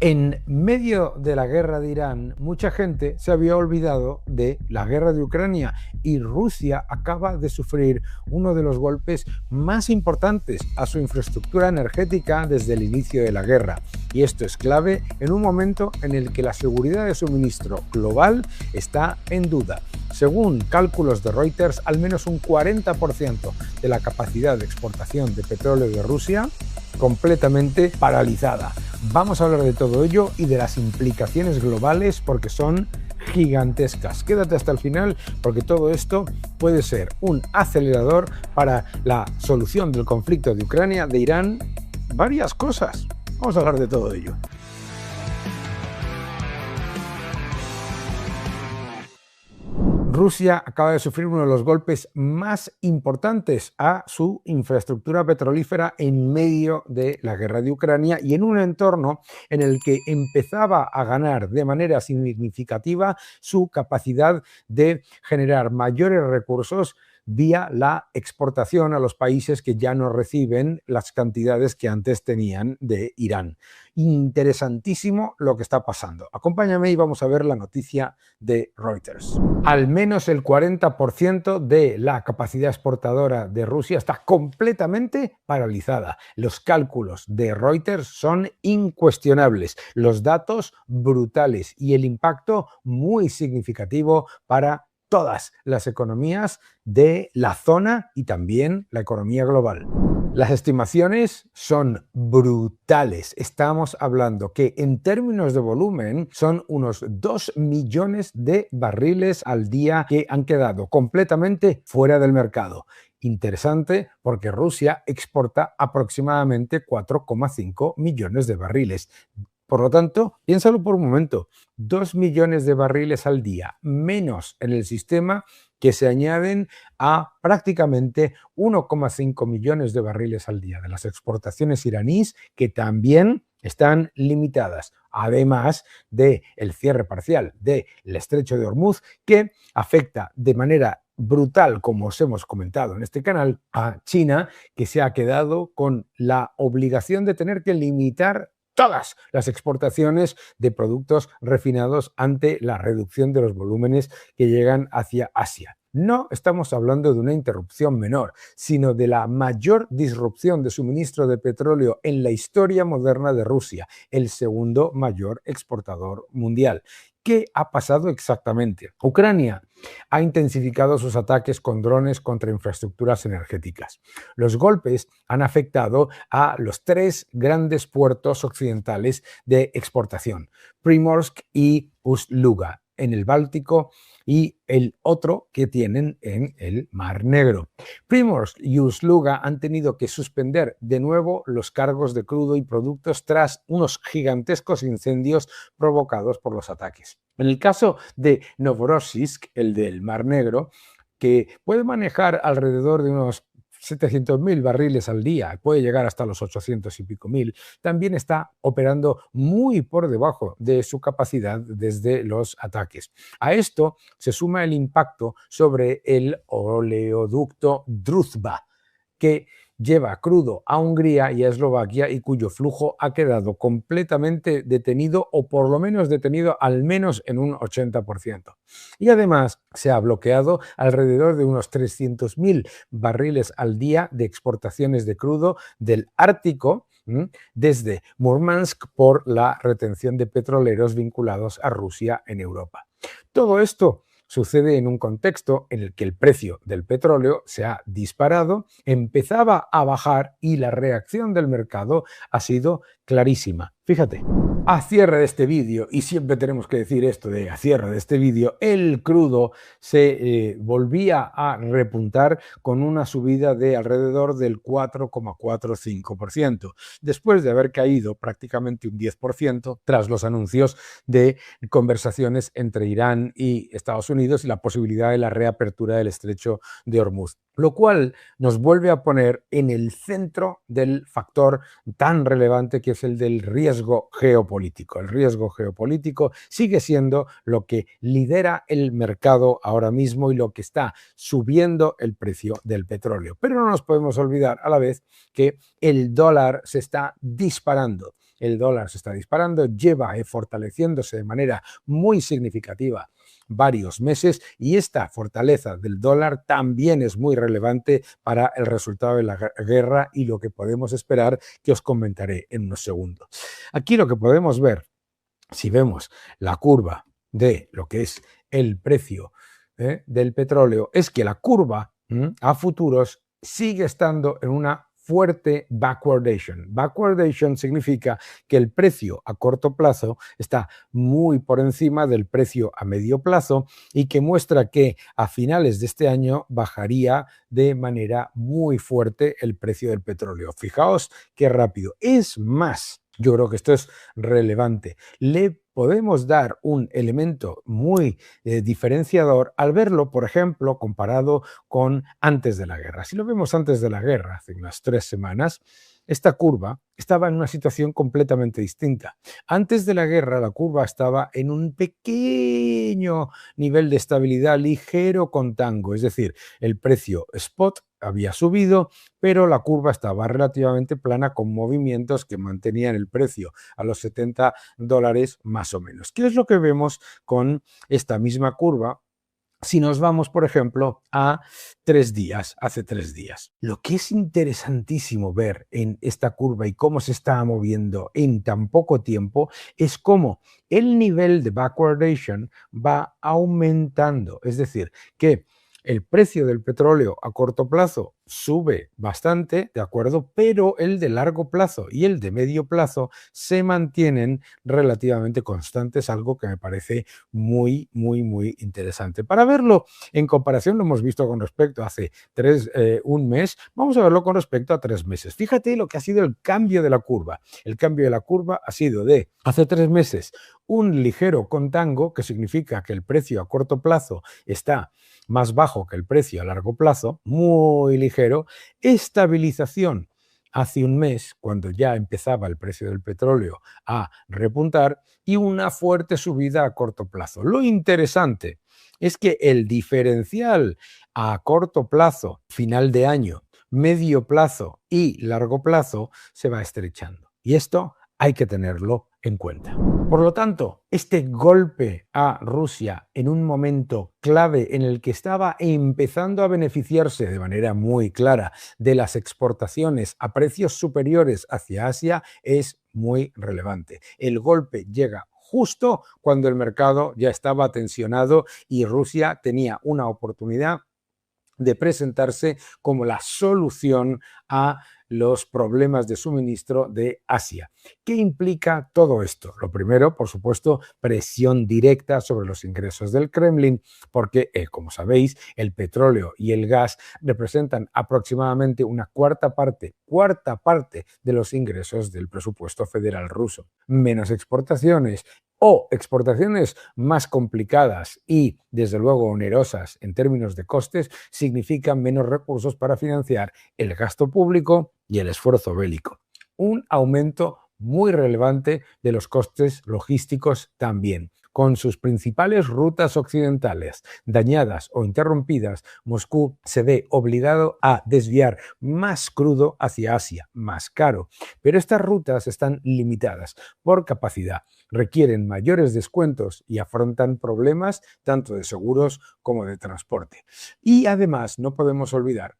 En medio de la guerra de Irán, mucha gente se había olvidado de la guerra de Ucrania y Rusia acaba de sufrir uno de los golpes más importantes a su infraestructura energética desde el inicio de la guerra. Y esto es clave en un momento en el que la seguridad de suministro global está en duda. Según cálculos de Reuters, al menos un 40% de la capacidad de exportación de petróleo de Rusia completamente paralizada. Vamos a hablar de todo ello y de las implicaciones globales porque son gigantescas. Quédate hasta el final porque todo esto puede ser un acelerador para la solución del conflicto de Ucrania, de Irán, varias cosas. Vamos a hablar de todo ello. Rusia acaba de sufrir uno de los golpes más importantes a su infraestructura petrolífera en medio de la guerra de Ucrania y en un entorno en el que empezaba a ganar de manera significativa su capacidad de generar mayores recursos vía la exportación a los países que ya no reciben las cantidades que antes tenían de Irán. Interesantísimo lo que está pasando. Acompáñame y vamos a ver la noticia de Reuters. Al menos el 40% de la capacidad exportadora de Rusia está completamente paralizada. Los cálculos de Reuters son incuestionables, los datos brutales y el impacto muy significativo para todas las economías de la zona y también la economía global. Las estimaciones son brutales. Estamos hablando que en términos de volumen son unos 2 millones de barriles al día que han quedado completamente fuera del mercado. Interesante porque Rusia exporta aproximadamente 4,5 millones de barriles. Por lo tanto, piénsalo por un momento, 2 millones de barriles al día, menos en el sistema que se añaden a prácticamente 1,5 millones de barriles al día de las exportaciones iraníes que también están limitadas, además del cierre parcial del estrecho de Hormuz que afecta de manera brutal, como os hemos comentado en este canal, a China, que se ha quedado con la obligación de tener que limitar todas las exportaciones de productos refinados ante la reducción de los volúmenes que llegan hacia Asia. No estamos hablando de una interrupción menor, sino de la mayor disrupción de suministro de petróleo en la historia moderna de Rusia, el segundo mayor exportador mundial. ¿Qué ha pasado exactamente? Ucrania ha intensificado sus ataques con drones contra infraestructuras energéticas. Los golpes han afectado a los 3 grandes puertos occidentales de exportación, Primorsk y Ust-Luga, en el Báltico, y el otro que tienen en el Mar Negro. Primorsk y Ust-Luga han tenido que suspender de nuevo los cargos de crudo y productos tras unos gigantescos incendios provocados por los ataques. En el caso de Novorossiysk, el del Mar Negro, que puede manejar alrededor de unos 700.000 barriles al día, puede llegar hasta los 800 y pico mil, también está operando muy por debajo de su capacidad desde los ataques. A esto se suma el impacto sobre el oleoducto Druzhba, que lleva crudo a Hungría y a Eslovaquia y cuyo flujo ha quedado completamente detenido o por lo menos detenido al menos en un 80%. Y además se ha bloqueado alrededor de unos 300.000 barriles al día de exportaciones de crudo del Ártico desde Murmansk por la retención de petroleros vinculados a Rusia en Europa. Todo esto sucede en un contexto en el que el precio del petróleo se ha disparado, empezaba a bajar y la reacción del mercado ha sido clarísima. Fíjate, a cierre de este vídeo, y siempre tenemos que decir esto de a cierre de este vídeo, el crudo se volvía a repuntar con una subida de alrededor del 4,45%, después de haber caído prácticamente un 10% tras los anuncios de conversaciones entre Irán y Estados Unidos y la posibilidad de la reapertura del estrecho de Hormuz, lo cual nos vuelve a poner en el centro del factor tan relevante que es el del riesgo geopolítico. El riesgo geopolítico sigue siendo lo que lidera el mercado ahora mismo y lo que está subiendo el precio del petróleo. Pero no nos podemos olvidar a la vez que el dólar se está disparando. el dólar se está disparando, lleva fortaleciéndose de manera muy significativa varios meses y esta fortaleza del dólar también es muy relevante para el resultado de la guerra y lo que podemos esperar, que os comentaré en unos segundos. Aquí lo que podemos ver, si vemos la curva de lo que es el precio del petróleo, es que la curva a futuros sigue estando en una fuerte backwardation. Backwardation significa que el precio a corto plazo está muy por encima del precio a medio plazo y que muestra que a finales de este año bajaría de manera muy fuerte el precio del petróleo. Fijaos qué rápido. Es más, yo creo que esto es relevante. Le podemos dar un elemento muy diferenciador al verlo, por ejemplo, comparado con antes de la guerra. Si lo vemos antes de la guerra, hace unas 3 semanas, esta curva estaba en una situación completamente distinta. Antes de la guerra, la curva estaba en un pequeño nivel de estabilidad ligero contango, es decir, el precio spot había subido, pero la curva estaba relativamente plana con movimientos que mantenían el precio a los $70 más o menos. ¿Qué es lo que vemos con esta misma curva? Si nos vamos, por ejemplo, a 3 días, hace 3 días. Lo que es interesantísimo ver en esta curva y cómo se está moviendo en tan poco tiempo es cómo el nivel de backwardation va aumentando. Es decir, que el precio del petróleo a corto plazo sube bastante, ¿de acuerdo? Pero el de largo plazo y el de medio plazo se mantienen relativamente constantes, algo que me parece muy, muy, muy interesante. Para verlo en comparación, lo hemos visto con respecto a hace un mes, vamos a verlo con respecto a 3 meses. Fíjate lo que ha sido el cambio de la curva. El cambio de la curva ha sido de hace 3 meses un ligero contango, que significa que el precio a corto plazo está más bajo que el precio a largo plazo, muy ligero, estabilización hace un mes, cuando ya empezaba el precio del petróleo a repuntar, y una fuerte subida a corto plazo. Lo interesante es que el diferencial a corto plazo, final de año, medio plazo y largo plazo se va estrechando. Y esto hay que tenerlo en cuenta. Por lo tanto, este golpe a Rusia en un momento clave en el que estaba empezando a beneficiarse de manera muy clara de las exportaciones a precios superiores hacia Asia es muy relevante. El golpe llega justo cuando el mercado ya estaba tensionado y Rusia tenía una oportunidad de presentarse como la solución a los problemas de suministro de Asia. ¿Qué implica todo esto? Lo primero, por supuesto, presión directa sobre los ingresos del Kremlin, porque, como sabéis, el petróleo y el gas representan aproximadamente una cuarta parte de los ingresos del presupuesto federal ruso. Menos exportaciones o exportaciones más complicadas y, desde luego, onerosas en términos de costes, significan menos recursos para financiar el gasto público y el esfuerzo bélico. Un aumento muy relevante de los costes logísticos también. Con sus principales rutas occidentales dañadas o interrumpidas, Moscú se ve obligado a desviar más crudo hacia Asia, más caro. Pero estas rutas están limitadas por capacidad, requieren mayores descuentos y afrontan problemas tanto de seguros como de transporte. Y además no podemos olvidar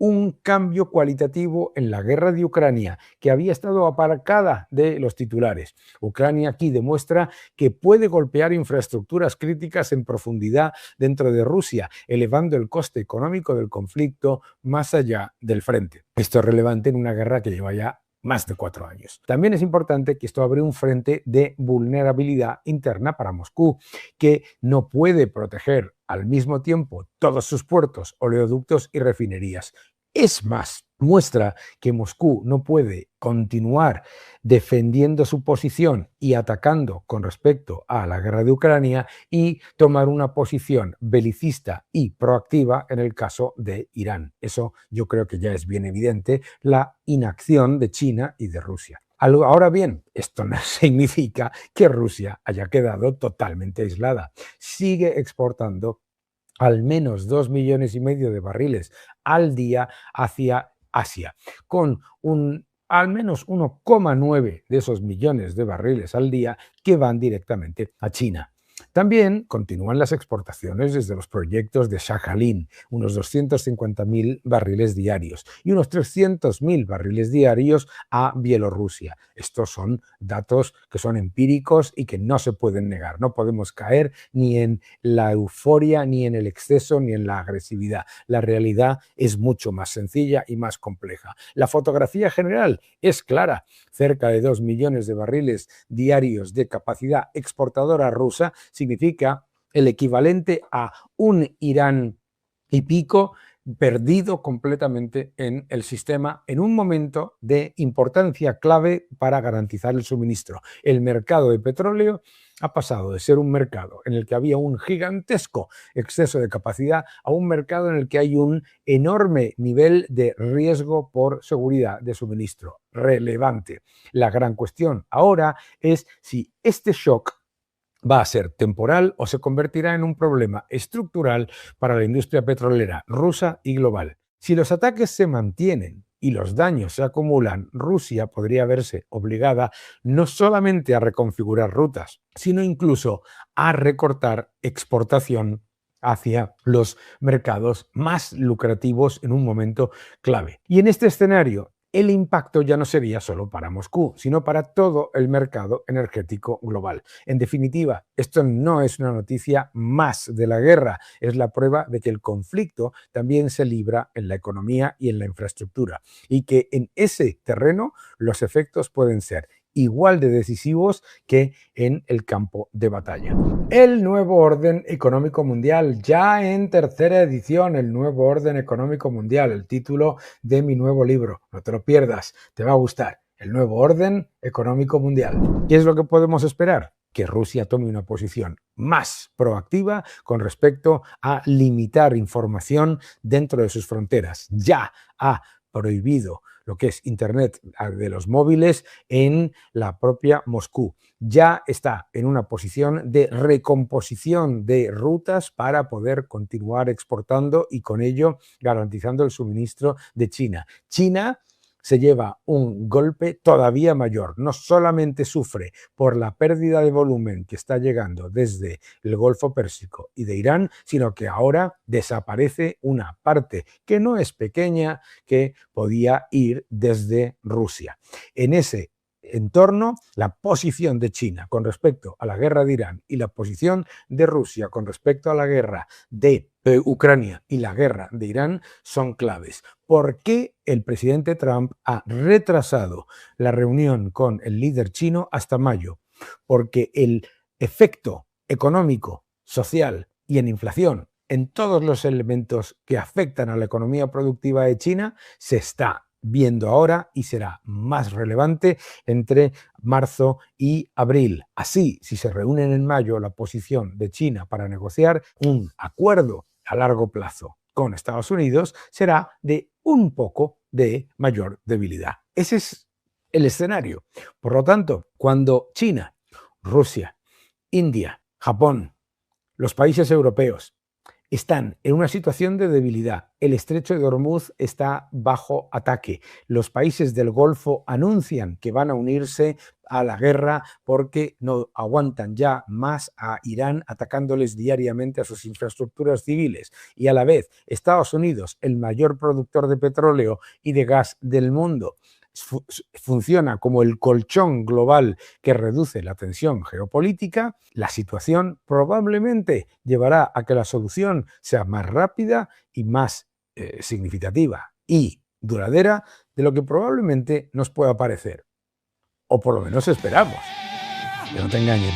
un cambio cualitativo en la guerra de Ucrania, que había estado aparcada de los titulares. Ucrania aquí demuestra que puede golpear infraestructuras críticas en profundidad dentro de Rusia, elevando el coste económico del conflicto más allá del frente. Esto es relevante en una guerra que lleva ya más de 4 años. También es importante que esto abre un frente de vulnerabilidad interna para Moscú, que no puede proteger al mismo tiempo todos sus puertos, oleoductos y refinerías. Es más, muestra que Moscú no puede continuar defendiendo su posición y atacando con respecto a la guerra de Ucrania y tomar una posición belicista y proactiva en el caso de Irán. Eso yo creo que ya es bien evidente, la inacción de China y de Rusia. Ahora bien, esto no significa que Rusia haya quedado totalmente aislada. Sigue exportando al menos 2,5 millones de barriles al día hacia Asia, con un al menos 1,9 de esos millones de barriles al día que van directamente a China. También continúan las exportaciones desde los proyectos de Sakhalin, unos 250.000 barriles diarios y unos 300.000 barriles diarios a Bielorrusia. Estos son datos que son empíricos y que no se pueden negar. No podemos caer ni en la euforia, ni en el exceso, ni en la agresividad. La realidad es mucho más sencilla y más compleja. La fotografía general es clara. Cerca de 2 millones de barriles diarios de capacidad exportadora rusa significa el equivalente a un Irán y pico perdido completamente en el sistema en un momento de importancia clave para garantizar el suministro. El mercado de petróleo ha pasado de ser un mercado en el que había un gigantesco exceso de capacidad a un mercado en el que hay un enorme nivel de riesgo por seguridad de suministro relevante. La gran cuestión ahora es si este shock va a ser temporal o se convertirá en un problema estructural para la industria petrolera rusa y global. Si los ataques se mantienen y los daños se acumulan, Rusia podría verse obligada no solamente a reconfigurar rutas, sino incluso a recortar exportación hacia los mercados más lucrativos en un momento clave. Y en este escenario, el impacto ya no sería solo para Moscú, sino para todo el mercado energético global. En definitiva, esto no es una noticia más de la guerra, es la prueba de que el conflicto también se libra en la economía y en la infraestructura, y que en ese terreno los efectos pueden ser igual de decisivos que en el campo de batalla. El nuevo orden económico mundial, ya en tercera edición, el nuevo orden económico mundial, el título de mi nuevo libro. No te lo pierdas, te va a gustar. El nuevo orden económico mundial. ¿Qué es lo que podemos esperar? Que Rusia tome una posición más proactiva con respecto a limitar información dentro de sus fronteras. Ya ha prohibido lo que es Internet de los móviles en la propia Moscú. Ya está en una posición de recomposición de rutas para poder continuar exportando y con ello garantizando el suministro de China. China se lleva un golpe todavía mayor. No solamente sufre por la pérdida de volumen que está llegando desde el Golfo Pérsico y de Irán, sino que ahora desaparece una parte que no es pequeña que podía ir desde Rusia. En ese entorno, la posición de China con respecto a la guerra de Irán y la posición de Rusia con respecto a la guerra de Ucrania y la guerra de Irán son claves. ¿Por qué el presidente Trump ha retrasado la reunión con el líder chino hasta mayo? Porque el efecto económico, social y en inflación en todos los elementos que afectan a la economía productiva de China se está viendo ahora y será más relevante entre marzo y abril. Así, si se reúnen en mayo, la posición de China para negociar un acuerdo a largo plazo con Estados Unidos será de un poco de mayor debilidad. Ese es el escenario. Por lo tanto, cuando China, Rusia, India, Japón, los países europeos están en una situación de debilidad. El estrecho de Hormuz está bajo ataque. Los países del Golfo anuncian que van a unirse a la guerra porque no aguantan ya más a Irán atacándoles diariamente a sus infraestructuras civiles. Y a la vez, Estados Unidos, el mayor productor de petróleo y de gas del mundo, funciona como el colchón global que reduce la tensión geopolítica, la situación probablemente llevará a que la solución sea más rápida y más significativa y duradera de lo que probablemente nos pueda parecer. O por lo menos esperamos. Que no te engañen.